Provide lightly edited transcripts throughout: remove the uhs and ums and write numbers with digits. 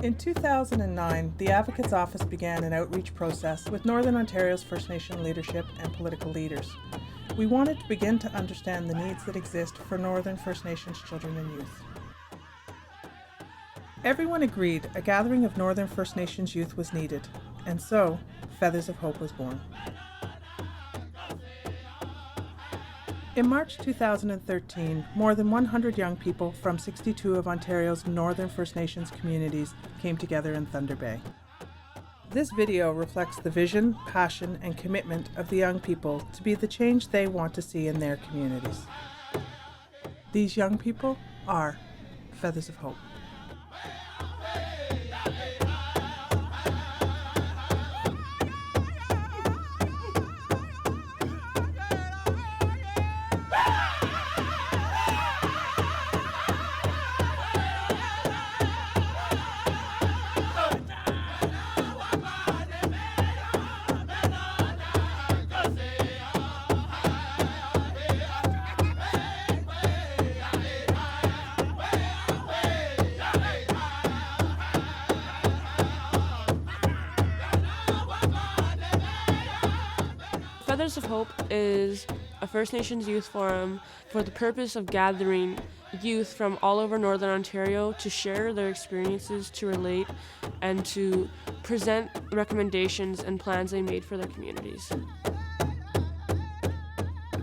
In 2009, the Advocate's Office began an outreach process with Northern Ontario's First Nation leadership and political leaders. We wanted to begin to understand the needs that exist for Northern First Nations children and youth. Everyone agreed a gathering of Northern First Nations youth was needed, and so Feathers of Hope was born. In March 2013, more than 100 young people from 62 of Ontario's Northern First Nations communities came together in Thunder Bay. This video reflects the vision, passion, and commitment of the young people to be the change they want to see in their communities. These young people are Feathers of Hope. Feathers of Hope is a First Nations youth forum for the purpose of gathering youth from all over Northern Ontario to share their experiences, to relate, and to present recommendations and plans they made for their communities.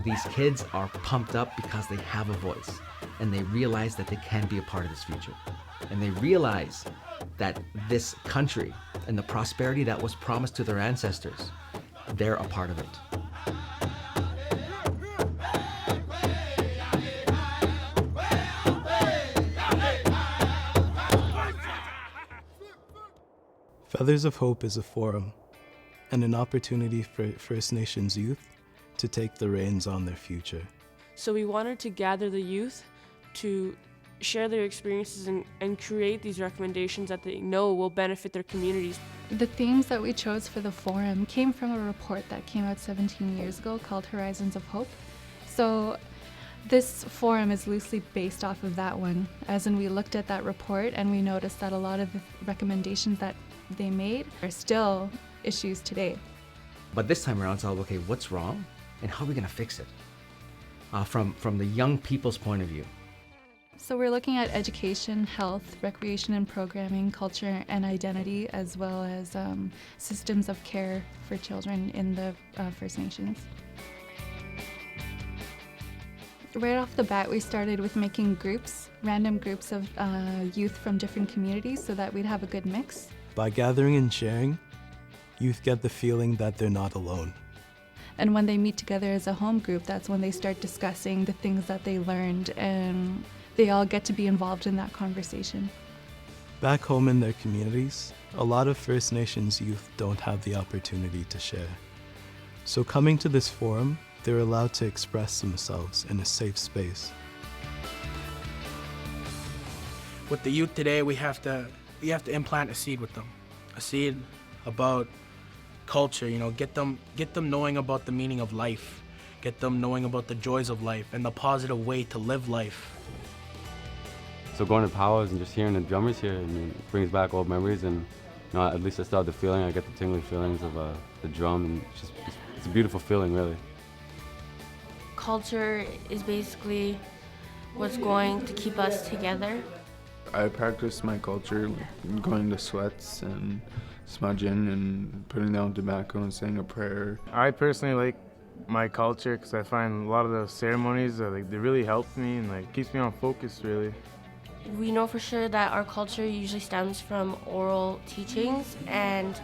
These kids are pumped up because they have a voice, and they realize that they can be a part of this future. And they realize that this country and the prosperity that was promised to their ancestors, they're a part of it. Feathers of Hope is a forum and an opportunity for First Nations youth to take the reins on their future. So we wanted to gather the youth to share their experiences and create these recommendations that they know will benefit their communities. The themes that we chose for the forum came from a report that came out 17 years ago called Horizons of Hope. So this forum is loosely based off of that one, as in we looked at that report and we noticed that a lot of the recommendations that they made are still issues today. But this time around, it's all, okay, what's wrong and how are we gonna fix it? From the young people's point of view. So we're looking at education, health, recreation and programming, culture and identity, as well as systems of care for children in the First Nations. Right off the bat, we started with making groups, random groups of youth from different communities so that we'd have a good mix. By gathering and sharing, youth get the feeling that they're not alone. And when they meet together as a home group, that's when they start discussing the things that they learned, and they all get to be involved in that conversation. Back home in their communities, a lot of First Nations youth don't have the opportunity to share. So coming to this forum, they're allowed to express themselves in a safe space. With the youth today, we have to implant a seed with them, a seed about culture. Get them knowing about the meaning of life, get them knowing about the joys of life and the positive way to live life. So going to powwows and just hearing the drummers here, it brings back old memories, and at least I still have the feeling. I get the tingling feelings of the drum, and it's a beautiful feeling, really. Culture is basically what's going to keep us together. I practice my culture, like going to sweats and smudging and putting down tobacco and saying a prayer. I personally like my culture because I find a lot of the ceremonies they really help me and keeps me on focus, really. We know for sure that our culture usually stems from oral teachings, and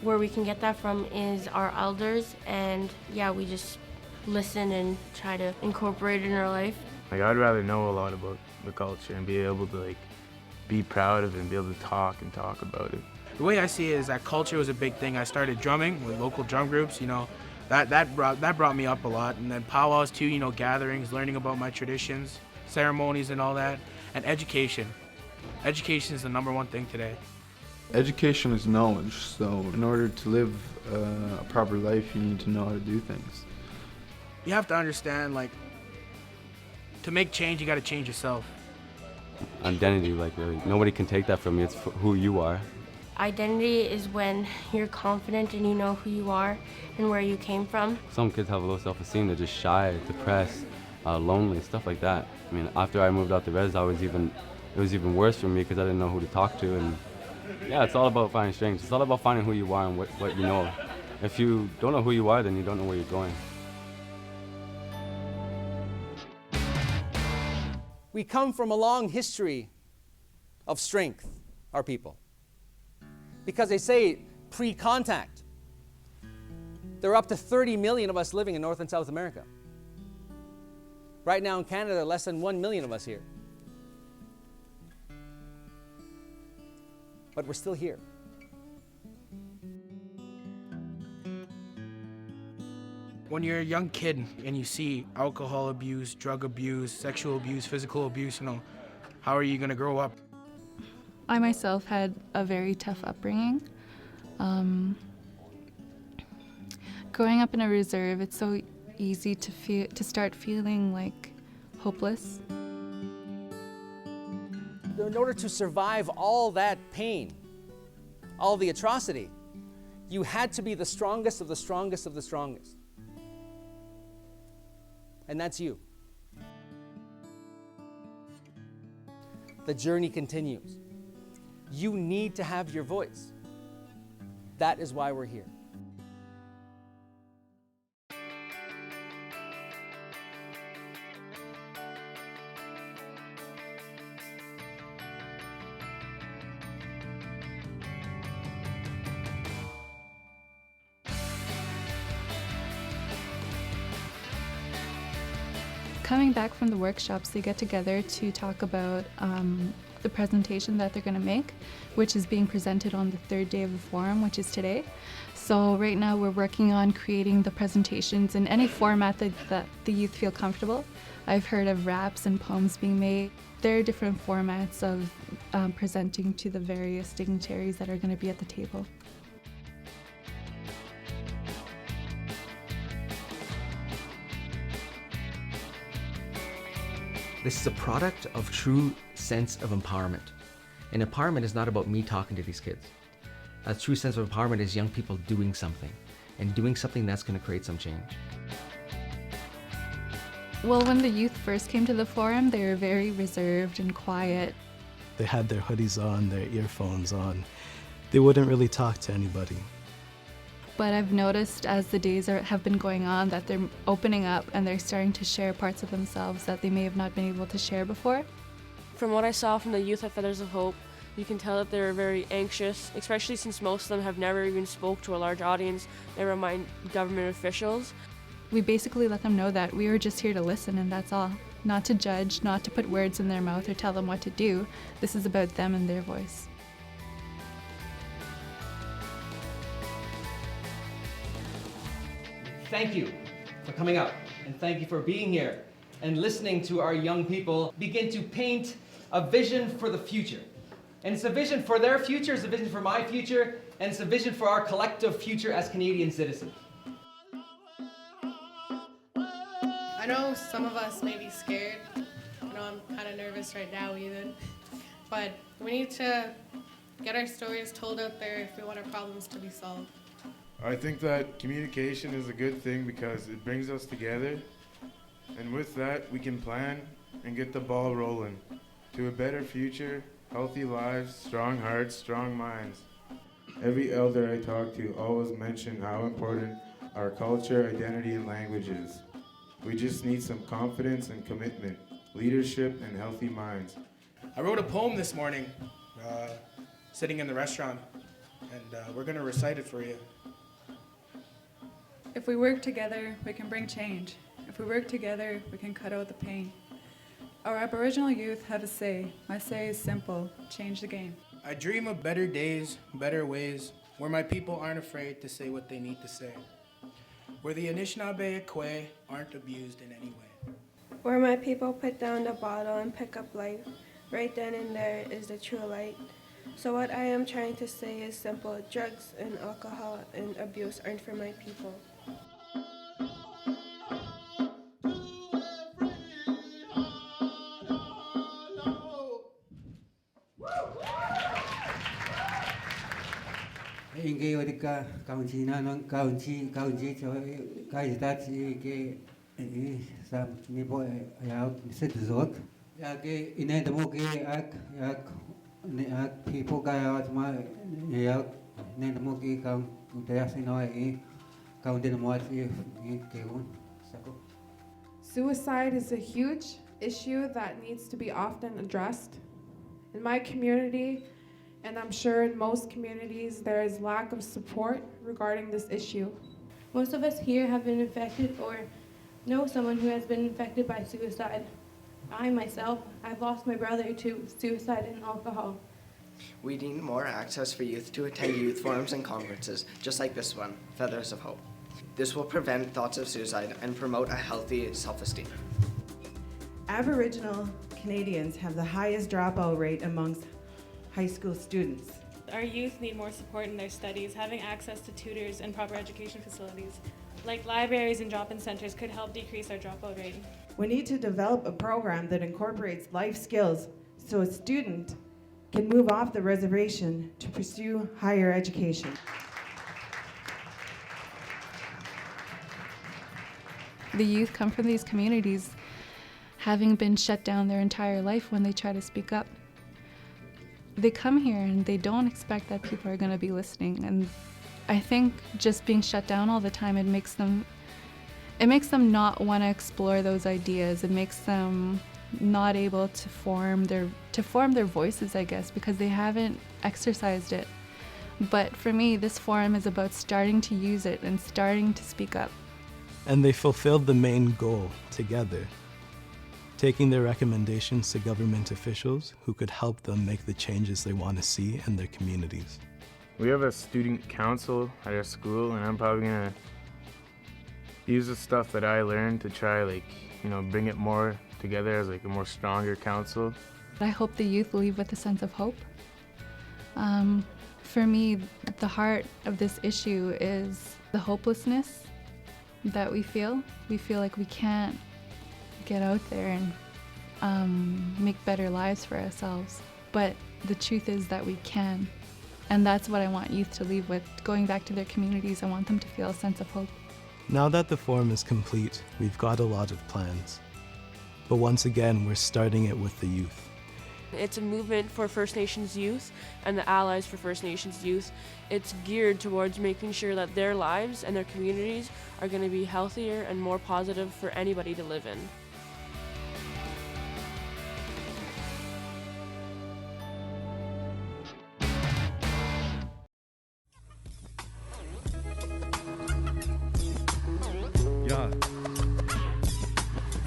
where we can get that from is our elders, and we just listen and try to incorporate it in our life. I'd rather know a lot about the culture and be able to be proud of it and be able to talk about it. The way I see it is that culture was a big thing. I started drumming with local drum groups, that brought me up a lot. And then powwows too, gatherings, learning about my traditions, ceremonies and all that. And education. Education is the number one thing today. Education is knowledge, so in order to live a proper life, you need to know how to do things. You have to understand, to make change, you got to change yourself. identity, like really. Nobody can take that from you. It's who you are. Identity is when you're confident and you know who you are and where you came from. Some kids have low self-esteem. They're just shy, depressed, lonely, stuff like that. I mean, after I moved out the res, it was even worse for me because I didn't know who to talk to. And yeah, it's all about finding strengths. It's all about finding who you are and what you know. If you don't know who you are, then you don't know where you're going. We come from a long history of strength, our people. Because they say pre-contact, there are up to 30 million of us living in North and South America. Right now in Canada, there are less than 1 million of us here. But we're still here. When you're a young kid and you see alcohol abuse, drug abuse, sexual abuse, physical abuse, how are you going to grow up? I myself had a very tough upbringing. Growing up in a reserve, it's so easy to start feeling like hopeless. In order to survive all that pain, all the atrocity, you had to be the strongest of the strongest of the strongest. And that's you. The journey continues. You need to have your voice. That is why we're here. Coming back from the workshops, they get together to talk about the presentation that they're going to make, which is being presented on the third day of the forum, which is today. So right now we're working on creating the presentations in any format that the youth feel comfortable. I've heard of raps and poems being made. There are different formats of presenting to the various dignitaries that are going to be at the table. This is a product of true sense of empowerment. And empowerment is not about me talking to these kids. A true sense of empowerment is young people doing something, and doing something that's going to create some change. Well, when the youth first came to the forum, they were very reserved and quiet. They had their hoodies on, their earphones on. They wouldn't really talk to anybody. But I've noticed as the days have been going on that they're opening up and they're starting to share parts of themselves that they may have not been able to share before. From what I saw from the youth at Feathers of Hope, you can tell that they're very anxious, especially since most of them have never even spoke to a large audience, never mind government officials. We basically let them know that we were just here to listen and that's all. Not to judge, not to put words in their mouth or tell them what to do. This is about them and their voice. Thank you for coming out, and thank you for being here and listening to our young people begin to paint a vision for the future. And it's a vision for their future, it's a vision for my future, and it's a vision for our collective future as Canadian citizens. I know some of us may be scared. I know I'm kind of nervous right now even. But we need to get our stories told out there if we want our problems to be solved. I think that communication is a good thing because it brings us together, and with that we can plan and get the ball rolling to a better future, healthy lives, strong hearts, strong minds. Every elder I talk to always mention how important our culture, identity, and language is. We just need some confidence and commitment, leadership, and healthy minds. I wrote a poem this morning, sitting in the restaurant, and we're going to recite it for you. If we work together, we can bring change. If we work together, we can cut out the pain. Our Aboriginal youth have a say. My say is simple: change the game. I dream of better days, better ways, where my people aren't afraid to say what they need to say. Where the Anishinaabe Ekwe aren't abused in any way. Where my people put down the bottle and pick up life. Right then and there is the true light. So what I am trying to say is simple: drugs and alcohol and abuse aren't for my people. Inge odika kaunchina non kaunchi cho kai dat ke sam ni po ya sit zok ya ke ine demo ke ak ne ak people ka ya ma ya ne demo ke kaun ya sino kaun de mo ke un sako. Suicide is a huge issue that needs to be often addressed. In my community, and I'm sure in most communities, there is lack of support regarding this issue. Most of us here have been infected or know someone who has been infected by suicide. I myself, I've lost my brother to suicide and alcohol. We need more access for youth to attend youth forums and conferences, just like this one, Feathers of Hope. This will prevent thoughts of suicide and promote a healthy self-esteem. Aboriginal Canadians have the highest dropout rate amongst high school students. Our youth need more support in their studies. Having access to tutors and proper education facilities, like libraries and drop-in centers, could help decrease our dropout rate. We need to develop a program that incorporates life skills so a student can move off the reservation to pursue higher education. The youth come from these communities having been shut down their entire life when they try to speak up. They come here and they don't expect that people are going to be listening, and I think just being shut down all the time, it makes them not want to explore those ideas. It makes them not able to form their voices, I guess, because they haven't exercised it. But for me, this forum is about starting to use it and starting to speak up. And they fulfilled the main goal together, taking their recommendations to government officials who could help them make the changes they want to see in their communities. We have a student council at our school, and I'm probably gonna use the stuff that I learned to try, bring it more together as a more stronger council. I hope the youth leave with a sense of hope. For me, the heart of this issue is the hopelessness that we feel. We feel like we can't get out there and make better lives for ourselves. But the truth is that we can. And that's what I want youth to leave with. Going back to their communities, I want them to feel a sense of hope. Now that the forum is complete, we've got a lot of plans. But once again, we're starting it with the youth. It's a movement for First Nations youth and the allies for First Nations youth. It's geared towards making sure that their lives and their communities are going to be healthier and more positive for anybody to live in. Yeah.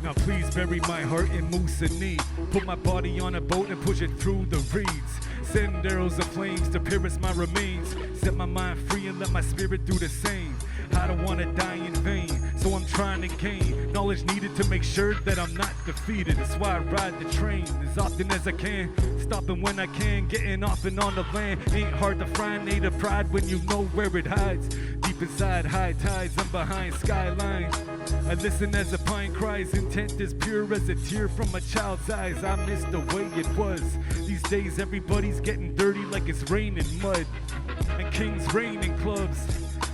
Now please bury my heart in Moosonee. Put my body on a boat and push it through the reeds. Send arrows of flames to pierce my remains. Set my mind free and let my spirit do the same. I don't want to die in vain, so I'm trying to gain knowledge needed to make sure that I'm not defeated. That's why I ride the train as often as I can, stopping when I can, getting off and on the land. Ain't hard to find native pride when you know where it hides. Deep inside high tides, I'm behind skylines. I listen as a pine cries, intent is pure as a tear from a child's eyes. I miss the way it was. These days everybody's getting dirty like it's raining mud, and kings reign in clubs.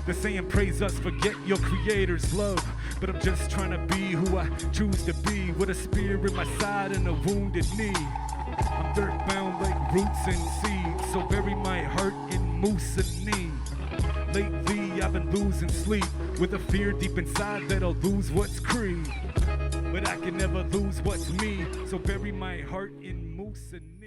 The saying praise us, forget your creator's love. But I'm just trying to be who I choose to be, with a spear in my side and a wounded knee. I'm dirt bound like roots and seeds, so bury my heart in Moosonee. Lately I've been losing sleep, with a fear deep inside that I'll lose what's Cree. But I can never lose what's me, so bury my heart in Moosonee.